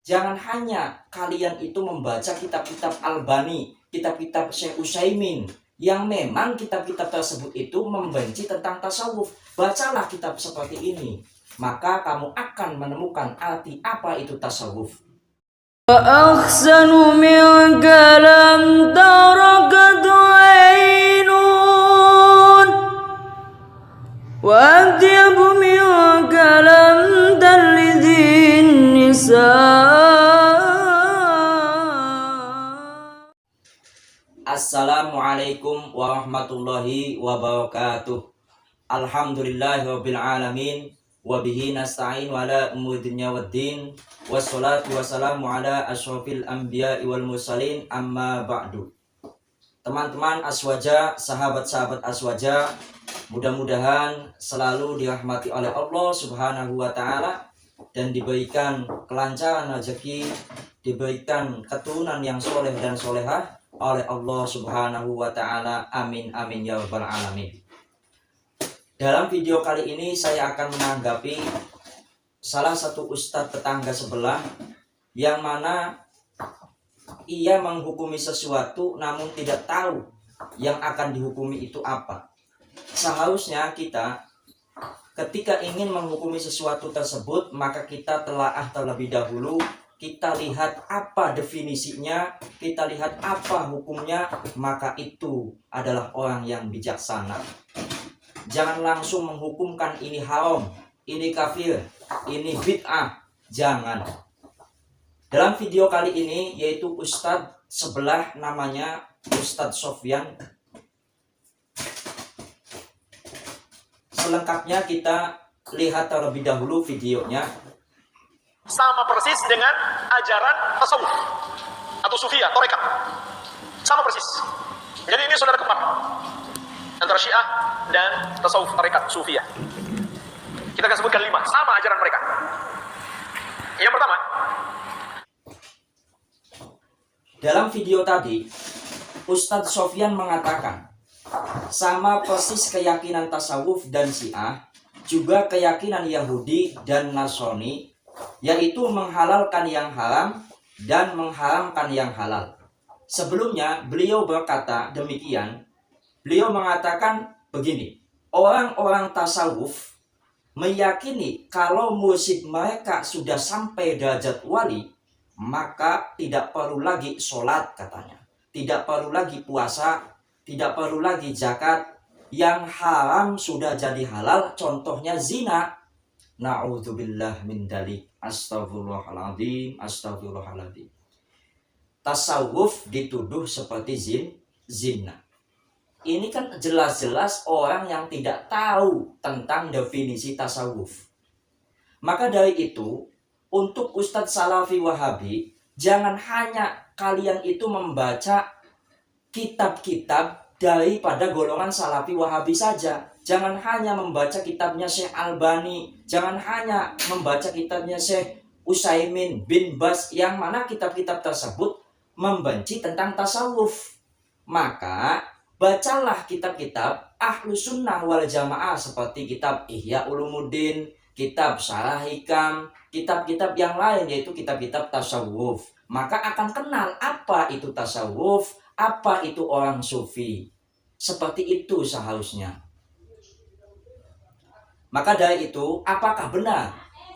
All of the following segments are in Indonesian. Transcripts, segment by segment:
Jangan hanya kalian itu membaca kitab-kitab Albani, kitab-kitab Syekh Utsaimin, yang memang kitab-kitab tersebut itu membenci tentang tasawuf. Bacalah kitab seperti ini, maka kamu akan menemukan arti apa itu tasawuf. وأحسن منك لم تركت عين وأطيب منك لم تلد النساء. Assalamualaikum warahmatullahi wabarakatuh. Alhamdulillahirabbil alamin. Wabihi nasta'in wa ala umuri dunya waddin. Wassalatu wassalamu ala asyrafil anbiya'i wal mursalin, amma ba'du. Teman-teman Aswaja, sahabat-sahabat Aswaja, mudah-mudahan selalu dirahmati oleh Allah Subhanahu wa taala dan diberikan kelancaran rezeki, diberikan keturunan yang soleh dan solehah oleh Allah Subhanahu wa taala. Amin amin ya rabbal alamin. Dalam video kali ini saya akan menanggapi salah satu ustadz tetangga sebelah yang mana ia menghukumi sesuatu namun tidak tahu yang akan dihukumi itu apa. Seharusnya kita ketika ingin menghukumi sesuatu tersebut, maka kita telaah terlebih dahulu, kita lihat apa definisinya, kita lihat apa hukumnya, maka itu adalah orang yang bijaksana. Jangan langsung menghukumkan ini haram, ini kafir, ini bid'ah. Jangan. Dalam video kali ini, yaitu ustadz sebelah namanya Ustadz Sofyan. Selengkapnya kita lihat terlebih dahulu videonya. Sama persis dengan ajaran tasawuf atau sufiyah, tarekat. Sama persis. Jadi ini saudara kembar antara Syiah dan tasawuf tarekat sufiyah. Kita akan sebutkan 5 sama ajaran mereka. Yang pertama, dalam video tadi Ustadz Sofyan mengatakan sama persis keyakinan tasawuf dan Syiah, juga keyakinan Yahudi dan Nasrani, yaitu menghalalkan yang haram dan mengharamkan yang halal. Sebelumnya beliau berkata demikian. Beliau mengatakan begini, orang-orang tasawuf meyakini kalau mursyid mereka sudah sampai derajat wali, maka tidak perlu lagi sholat katanya, tidak perlu lagi puasa, tidak perlu lagi zakat, yang haram sudah jadi halal, contohnya zina. Na'udzubillah min dalik. Astagfirullahaladzim, astagfirullahaladzim. Tasawuf dituduh seperti zina. Ini kan jelas-jelas orang yang tidak tahu tentang definisi tasawuf. Maka dari itu, untuk Ustadz Salafi Wahabi, jangan hanya kalian itu membaca kitab-kitab daripada golongan Salafi Wahabi saja. Jangan hanya membaca kitabnya Syekh Albani, jangan hanya membaca kitabnya Syekh Utsaimin bin Bas, yang mana kitab-kitab tersebut membenci tentang tasawuf. Maka bacalah kitab-kitab Ahlu Sunnah wal Jamaah seperti kitab Ihya Ulumuddin, kitab Syarah Hikam, kitab-kitab yang lain yaitu kitab-kitab tasawuf. Maka akan kenal apa itu tasawuf, apa itu orang sufi. Seperti itu seharusnya. Maka dari itu, apakah benar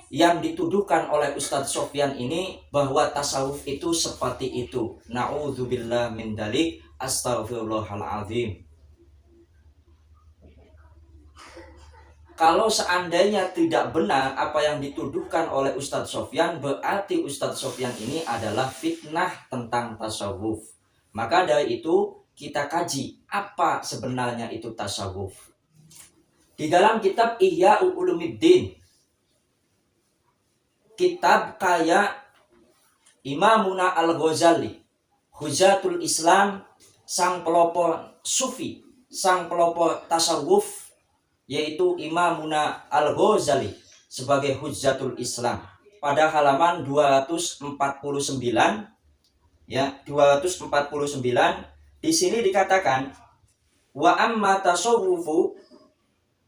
yang dituduhkan oleh Ustadz Sofyan ini bahwa tasawuf itu seperti itu? Na'udzubillah min dalik. Astagfirullahaladzim. Kalau seandainya tidak benar apa yang dituduhkan oleh Ustadz Sofyan, berarti Ustadz Sofyan ini adalah fitnah tentang tasawuf. Maka dari itu kita kaji apa sebenarnya itu tasawuf. Di dalam kitab Ihya Ulumuddin, kitab kaya Imamuna Al-Ghazali, Hujatul Islam, sang pelopor sufi, sang pelopor tasawuf, yaitu Imamuna Al-Ghazali sebagai Hujatul Islam, pada halaman 249, ya, 249, di sini dikatakan wa amma tasawufu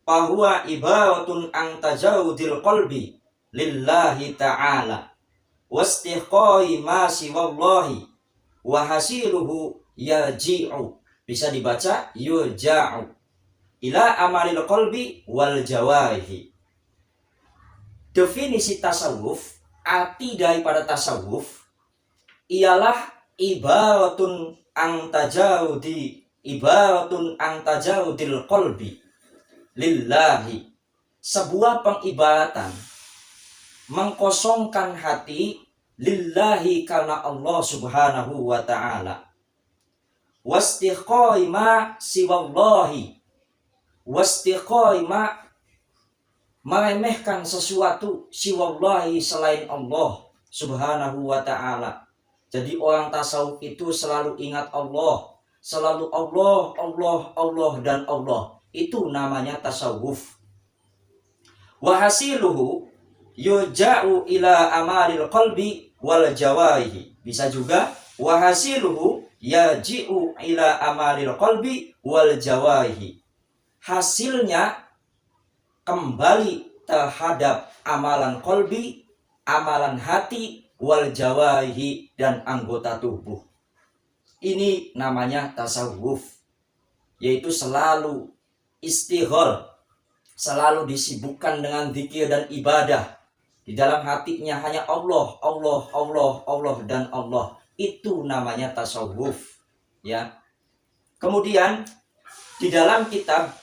fahuwa ibaratun an tajawudil qalbi lillahi ta'ala wastiqai ma siwallahi wa hasiluhu yarji'u. Bisa dibaca yurja'u ila amalil qalbi wal jawarihi. Definisi tasawuf, arti daripada tasawuf ialah ibaratun ang tajawudil qalbi lillahi. Sebuah pengibaratan mengkosongkan hati lillahi karena Allah Subhanahu wa ta'ala. Wastiqai ma siwallahi. Wastiqai ma, meremehkan sesuatu, siwallahi, selain Allah Subhanahu wa ta'ala. Jadi orang tasawuf itu selalu ingat Allah, selalu Allah, Allah, Allah, dan Allah. Itu namanya tasawuf. Wahasiluhu yurja'u ila amalil qalbi wal jawarihi. Bisa juga wahasiluhu yarji'u ila amalil qalbi wal jawarihi. Hasilnya kembali terhadap amalan qalbi, amalan hati, wal jawarihi, dan anggota tubuh. Ini namanya tasawuf, yaitu selalu istighol, selalu disibukkan dengan zikir dan ibadah. Di dalam hatinya hanya Allah, Allah, Allah, Allah, dan Allah. Itu namanya tasawuf, ya. Kemudian di dalam kitab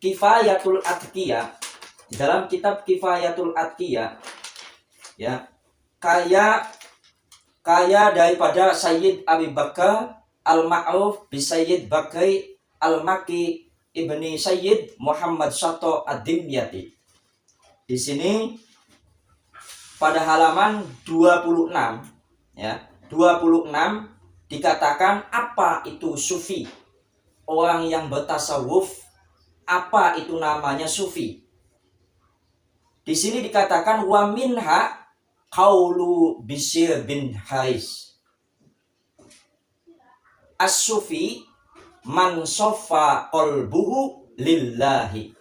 Kifayatul Atqiyah, di dalam kitab Kifayatul Atqiyah, ya, kaya daripada Sayyid Abi Bakar Al-Ma'ruf bi Sayyid Bakri Al-Maki ibni Sayyid Muhammad Sato Ad-Dimyati. Di sini pada halaman 26, ya, 26 dikatakan apa itu sufi, orang yang bertasawuf. Apa itu namanya sufi? Di sini dikatakan wa minha qaulu Bishr bin Haris. As-sufi man soffa qalbuhu lillahi.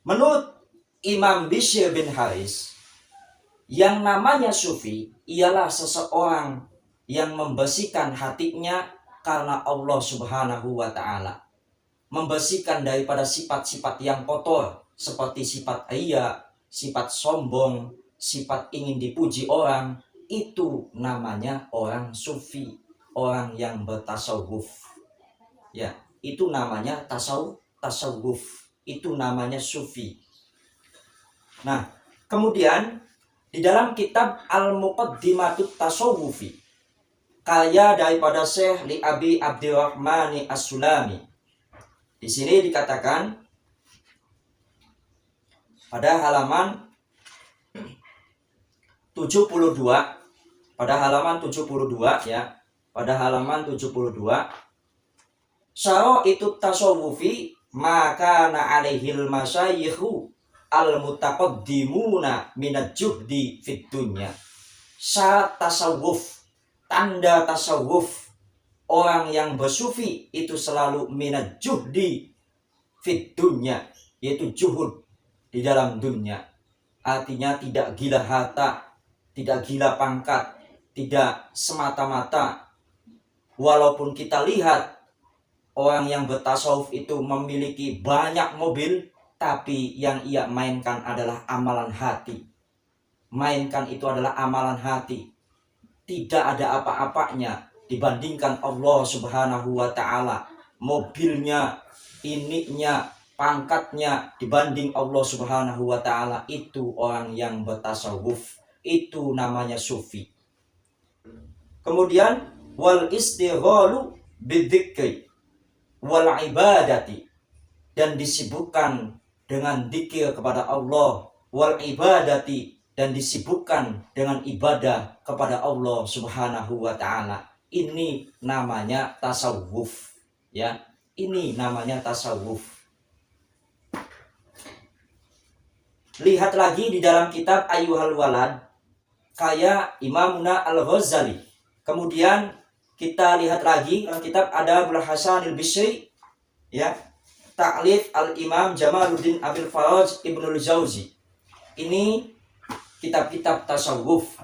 Menurut Imam Bishr bin Haris, yang namanya sufi ialah seseorang yang membersihkan hatinya karena Allah Subhanahu wa ta'ala. Membersihkan daripada sifat-sifat yang kotor, seperti sifat ria, sifat sombong, sifat ingin dipuji orang. Itu namanya orang sufi, orang yang bertasawuf. Ya, itu namanya tasawuf. Itu namanya sufi. Nah, kemudian di dalam kitab Al-Muqaddimatut Tasawufi, karya daripada Syekh Li Abi Abdurrahmani As-Sulami, di sini dikatakan pada halaman 72, pada halaman 72, ya, pada halaman 72, syara'itut tasawufi maka na alaihil masyayikhu al-mutaqaddimuna minat juhdi fid dunya. Syarat tasawuf, tanda tasawuf orang yang bersufi itu selalu minat juhdi fid dunya, yaitu juhud di dalam dunia. Artinya tidak gila harta, tidak gila pangkat, tidak semata-mata. Walaupun kita lihat orang yang bertasawuf itu memiliki banyak mobil, tapi yang ia mainkan adalah amalan hati. Mainkan itu adalah amalan hati. Tidak ada apa-apanya dibandingkan Allah Subhanahu wa ta'ala. Mobilnya, ininya, pangkatnya dibanding Allah Subhanahu wa ta'ala. Itu orang yang bertasawuf. Itu namanya sufi. Kemudian wal istighalu bidzikri wal ibadati, dan disibukkan dengan dzikir kepada Allah, wal ibadati, dan disibukkan dengan ibadah kepada Allah Subhanahu wa ta'ala. Ini namanya tasawuf, ya. Ini namanya tasawuf. Lihat lagi di dalam kitab Ayyuhal Walad, kaya Imamuna Al-Ghazali. Kemudian kita lihat lagi dalam kitab Adabul Hasan al-Bishri, ya, Ta'lif Al-Imam Jamaluddin Abil Faraj Ibnul Jauzi. Ini kitab-kitab tasawuf,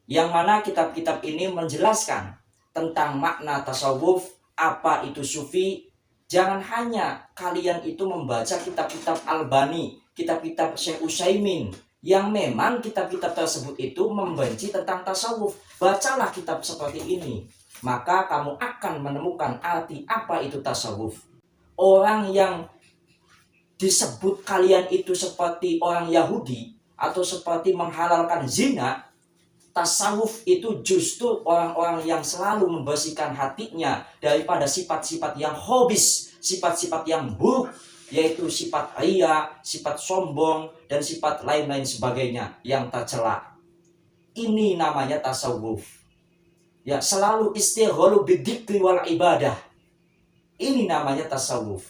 yang mana kitab-kitab ini menjelaskan tentang makna tasawuf, apa itu sufi. Jangan hanya kalian itu membaca kitab-kitab Albani, kitab-kitab Syekh Utsaimin, yang memang kitab-kitab tersebut itu membenci tentang tasawuf. Bacalah kitab seperti ini, maka kamu akan menemukan arti apa itu tasawuf. Orang yang disebut kalian itu seperti orang Yahudi atau seperti menghalalkan zina, tasawuf itu justru orang-orang yang selalu membersihkan hatinya daripada sifat-sifat yang hobis, sifat-sifat yang buruk, yaitu sifat ria, sifat sombong, dan sifat lain-lain sebagainya yang tercela. Ini namanya tasawuf. Ya, selalu istighalu bidzikri wal ibadah. Ini namanya tasawuf.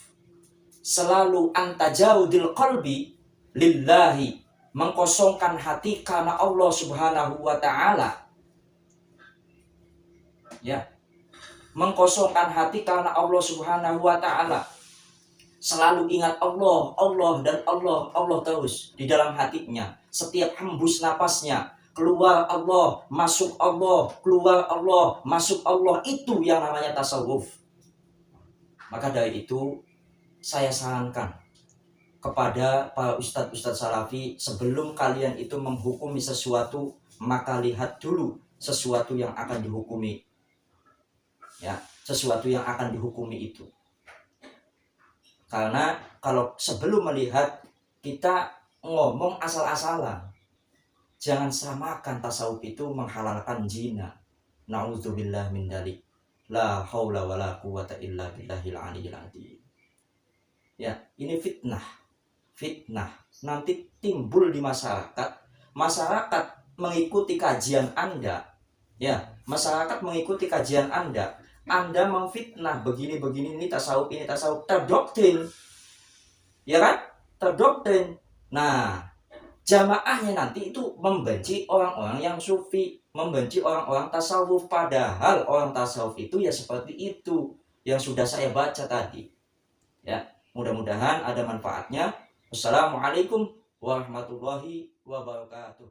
Selalu antajaudil qalbi lillahi, mengkosongkan hati karena Allah Subhanahu wa taala. Ya. Mengkosongkan hati karena Allah Subhanahu wa taala. Selalu ingat Allah, Allah dan Allah, Allah terus di dalam hatinya. Setiap hembus napasnya, keluar Allah, masuk Allah, keluar Allah, masuk Allah, itu yang namanya tasawuf. Maka dari itu saya sarankan kepada para ustadz-ustadz salafi, sebelum kalian itu menghukumi sesuatu, maka lihat dulu sesuatu yang akan dihukumi. Ya, sesuatu yang akan dihukumi itu. Karena kalau sebelum melihat kita ngomong asal-asalan, jangan samakan tasawuf itu menghalalkan zina. Nauzubillah min dzalik. La haula wala quwata illa billahil aliyyil azim. Ya, ini fitnah. Fitnah nanti timbul di masyarakat. Masyarakat mengikuti kajian Anda. Ya, masyarakat mengikuti kajian Anda. Anda memfitnah begini-begini, ini tasawuf, terdoktrin. Ya kan? Terdoktrin. Nah, jamaahnya nanti itu membenci orang-orang yang sufi, membenci orang-orang tasawuf, padahal orang tasawuf itu ya seperti itu yang sudah saya baca tadi. Ya, mudah-mudahan ada manfaatnya. Wassalamualaikum warahmatullahi wabarakatuh.